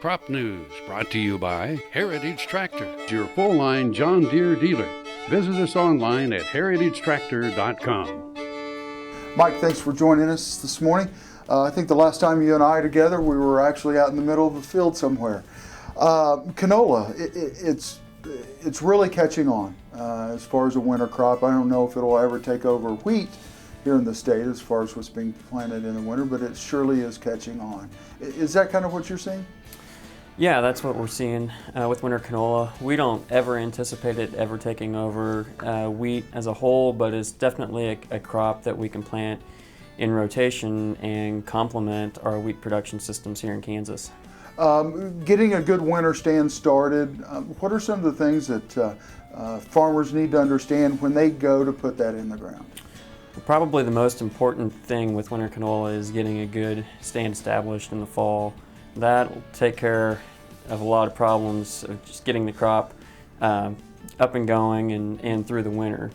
Crop News, brought to you by Heritage Tractor, your full-line John Deere dealer. Visit us online at heritagetractor.com. Mike, thanks for joining us this morning. I think the last time you and I together, we were actually out in the middle of a field somewhere. Canola, it's really catching on as far as a winter crop. I don't know if it'll ever take over wheat here in the state as far as what's being planted in the winter, but it surely is catching on. Is that kind of what you're seeing? Yeah, that's what we're seeing with winter canola. We don't ever anticipate it ever taking over wheat as a whole, but it's definitely a crop that we can plant in rotation and complement our wheat production systems here in Kansas. Getting a good winter stand started, what are some of the things that farmers need to understand when they go to put that in the ground? Probably the most important thing with winter canola is getting a good stand established in the fall. That will take care of a lot of problems of just getting the crop up and going and through the winter.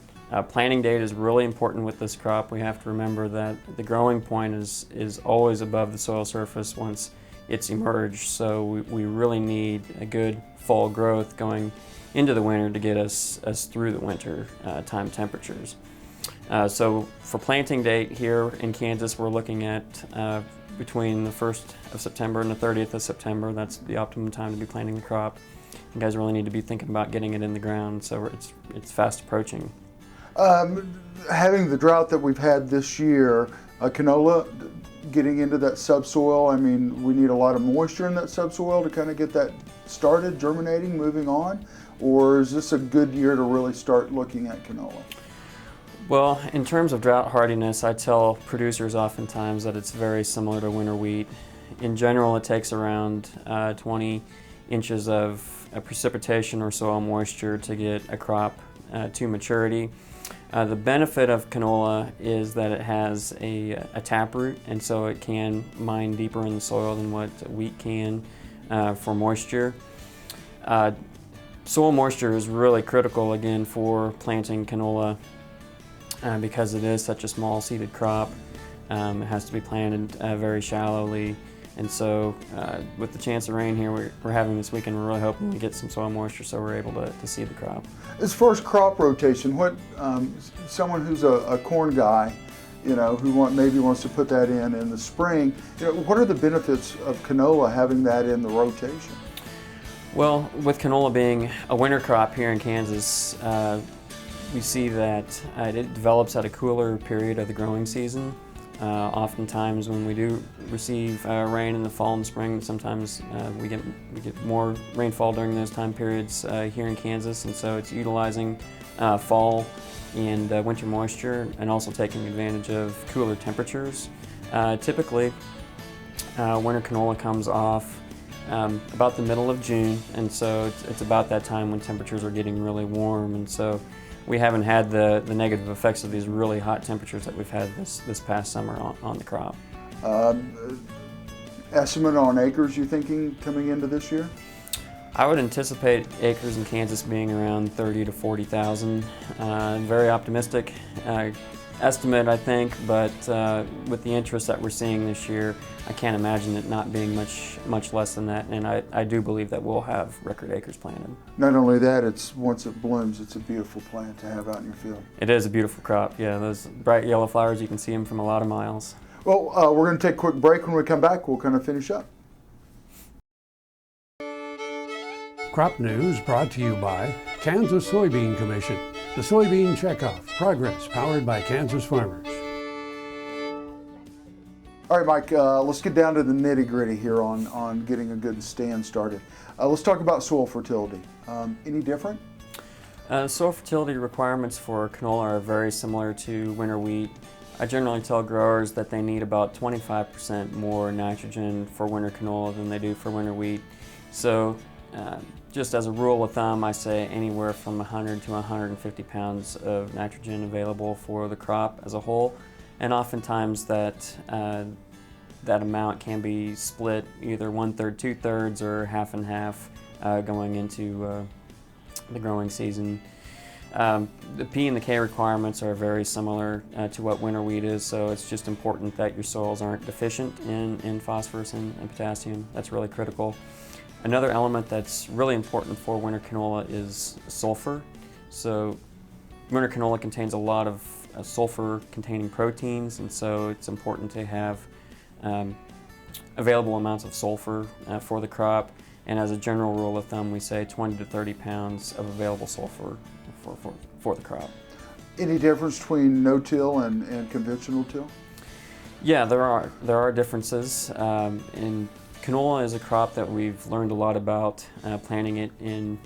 Planting date is really important with this crop. We have to remember that the growing point is always above the soil surface once it's emerged, so we really need a good fall growth going into the winter to get us through the winter time temperatures. So for planting date here in Kansas, we're looking at between the 1st of September and the 30th of September. That's the optimum time to be planting the crop. You guys really need to be thinking about getting it in the ground, so it's fast approaching. Having the drought that we've had this year, canola getting into that subsoil, I mean, we need a lot of moisture in that subsoil to kind of get that started, germinating, moving on, or is this a good year to really start looking at canola? Well, in terms of drought hardiness, I tell producers oftentimes that it's very similar to winter wheat. In general, it takes around 20 inches of precipitation or soil moisture to get a crop to maturity. The benefit of canola is that it has a taproot, and so it can mine deeper in the soil than what wheat can for moisture. Soil moisture is really critical again for planting canola because it is such a small seeded crop. It has to be planted very shallowly, and so with the chance of rain here we're having this weekend, we're really hoping we get some soil moisture so we're able to seed the crop. As far as crop rotation, what someone who's a corn guy, you know, who maybe wants to put that in the spring, you know, what are the benefits of canola having that in the rotation? Well, with canola being a winter crop here in Kansas, we see that it develops at a cooler period of the growing season. Oftentimes when we do receive rain in the fall and spring, sometimes we get more rainfall during those time periods here in Kansas, and so it's utilizing fall and winter moisture and also taking advantage of cooler temperatures. Typically, winter canola comes off about the middle of June, and so it's about that time when temperatures are getting really warm, and so we haven't had the negative effects of these really hot temperatures that we've had this past summer on the crop. Estimate on acres you're thinking coming into this year? I would anticipate acres in Kansas being around 30 to 40,000. Very optimistic estimate, I think, but with the interest that we're seeing this year, I can't imagine it not being much less than that, and I do believe that we'll have record acres planted. Not only that, once it blooms, it's a beautiful plant to have out in your field. It is a beautiful crop, yeah. Those bright yellow flowers, you can see them from a lot of miles. Well, we're going to take a quick break. When we come back, we'll kind of finish up. Crop News brought to you by Kansas Soybean Commission, the Soybean Checkoff, progress powered by Kansas farmers. All right, Mike, let's get down to the nitty-gritty here on getting a good stand started. Let's talk about soil fertility. Any different? Soil fertility requirements for canola are very similar to winter wheat. I generally tell growers that they need about 25% more nitrogen for winter canola than they do for winter wheat. So just as a rule of thumb, I say anywhere from 100 to 150 pounds of nitrogen available for the crop as a whole. And oftentimes that amount can be split either 1/3, 2/3, or half and half going into the growing season. The P and the K requirements are very similar to what winter wheat is, so it's just important that your soils aren't deficient in phosphorus and potassium. That's really critical. Another element that's really important for winter canola is sulfur. So winter canola contains a lot of sulfur-containing proteins, and so it's important to have available amounts of sulfur for the crop. And as a general rule of thumb, we say 20 to 30 pounds of available sulfur for the crop. Any difference between no-till and conventional till? Yeah, there are differences. And canola is a crop that we've learned a lot about planting it in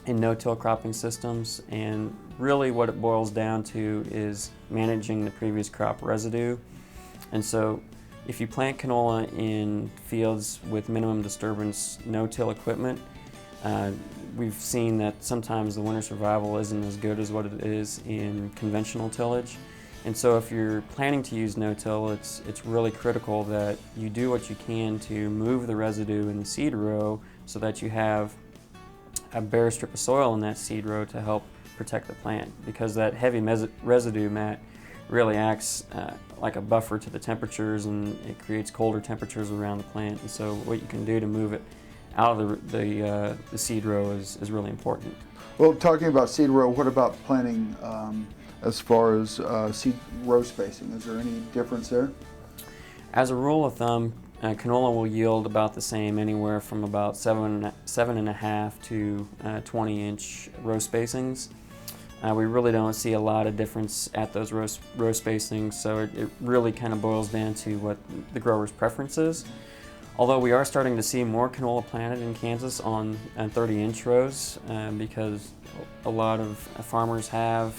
no-till cropping systems, and really what it boils down to is managing the previous crop residue. And so if you plant canola in fields with minimum disturbance no-till equipment, we've seen that sometimes the winter survival isn't as good as what it is in conventional tillage. And so if you're planning to use no-till, it's really critical that you do what you can to move the residue in the seed row so that you have a bare strip of soil in that seed row to help protect the plant, because that heavy residue mat really acts like a buffer to the temperatures, and it creates colder temperatures around the plant. And so what you can do to move it out of the seed row is really important. Well, talking about seed row, what about planting as far as seed row spacing? Is there any difference there? As a rule of thumb, canola will yield about the same, anywhere from about 7.5 to 20-inch row spacings. We really don't see a lot of difference at those row spacings, so it really kind of boils down to what the grower's preference is. Although we are starting to see more canola planted in Kansas on 30-inch rows, because a lot of farmers have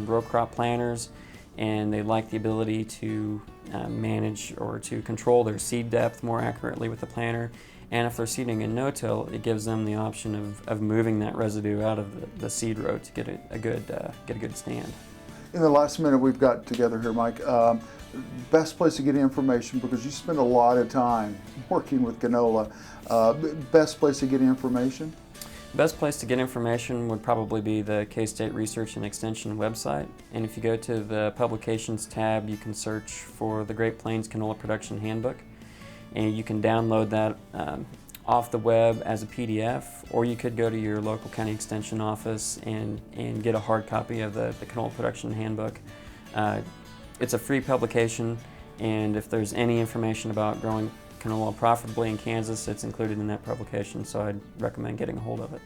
row crop planters, and they like the ability to manage or to control their seed depth more accurately with the planter. And if they're seeding in no-till, it gives them the option of moving that residue out of the seed row to get a good stand. In the last minute we've got together here, Mike, best place to get information, because you spend a lot of time working with canola. Best place to get information? Best place to get information would probably be the K-State Research and Extension website. And if you go to the Publications tab, you can search for the Great Plains Canola Production Handbook. And you can download that off the web as a PDF, or you could go to your local county extension office and get a hard copy of the Canola Production Handbook. It's a free publication, and if there's any information about growing canola profitably in Kansas, it's included in that publication, so I'd recommend getting a hold of it.